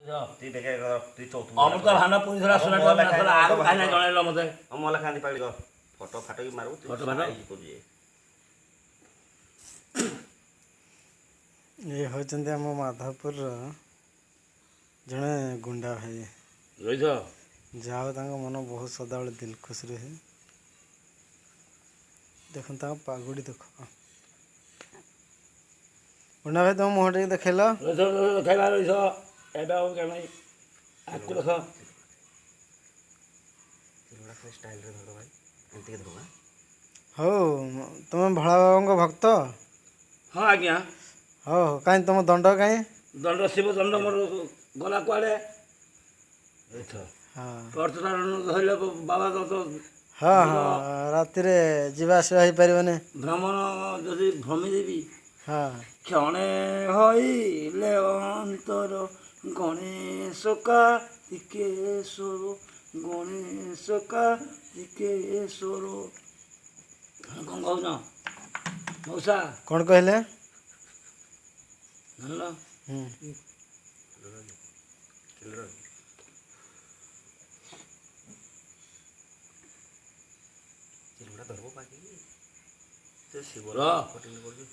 তুই দেখে তুই চৌথ ଅମୃତ ଧାନ ପୁରୀ ଥର ଆସୁନା ଆଗ କାହିଁକି ଜଣେଇଲ ମତେ ମଲା ଖାଆନ୍ତି ପାଳି କର ଫଟୋ ଫାଟ ବି ମାରୁ ଫଟୋ ଫାଟ? ଇଏ ହେଉଛନ୍ତି ଆମ ମାଧବପୁରର ଜଣେ ଗୁଣ୍ଡା ଭାଇ। ରୋହିତ ଯାହା ହଉ ତାଙ୍କ ମନ ବହୁତ ସଦାବେଳେ ଦିଲ ଖୁସି ରୁହେ। ଦେଖନ୍ତୁ ତାଙ୍କ ପାଗୁଡ଼ି ଦେଖ। ଗୁଣ୍ଡା ଭାଇ ତମ ମୁହଁ ଟିକେ ଦେଖେଇଲ। ରୋହିତ ଖାଇବା ରୋହିତ ଏବେ ଆଉ କେଣ ଆକୁ ଦେଖ ଷ୍ଟାଇଲରେ ଧର ଭାଇ ଏମିତିକି ଧର। ହଉ ତମେ ଭୋଳା ବାବାଙ୍କ ଭକ୍ତ? ହଁ ଆଜ୍ଞା। ହଉ ହଉ କାହିଁ ତମ ଦଣ୍ଡ କାହିଁ? ଦଣ୍ଡ ଶିବ ଦଣ୍ଡ ମୋର ଗଲା କୁଆଡ଼େ ହଁ ଟର୍ଚ୍ଚଟା ଧରିଲେ ବାବା ତ ହଁ ହଁ ରାତିରେ ଯିବା ଆସିବା ହେଇପାରିବନି। ଭ୍ରମଣ ଯଦି ଭ୍ରମି ଦେବି ହଁ କ୍ଷଣେ ହଇଲେ ଅନ୍ତର ଗଣେଶ କାର୍ତ୍ତିକେଶ୍ୱର ଗଣେଶ କାର୍ତ୍ତିକେଶ୍ୱର। କ'ଣ କହୁଛ ମଉସା? କ'ଣ କହିଲେ? ଜାଣିଲ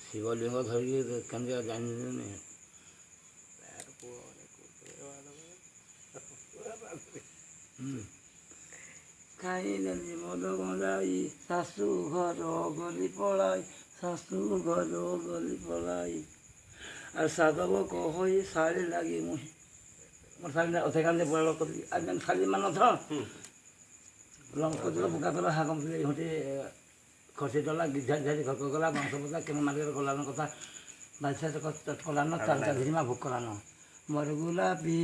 ଶିବଲିଙ୍ଗ ଧରିକି କେମିତି ଜାଣିନି ଖାଇଦେଲି ମଦ ଗଞ୍ଜାଇ ଶାଶୁ ଘର ଗଲି ପଳାଇ ଶାଶୁ ଘର ଗଲି ପଳାଇ আর সাধব কহই শাড়ি লাগি মুই মোর শাড়িটা সেখান থেকে বড় করি একজন শাড়ি মানত রং করছিল বোকা তোলা হা কমছিল ইহঁতি খসি তোলা গিঝাড়ি ঝাড়ি ঘর গলা মাংস পোতা কেমন মাটির গলানো কথা বাচ্চা কলানো চালটা ঝিমা ভোগ করানো মর গোলাপি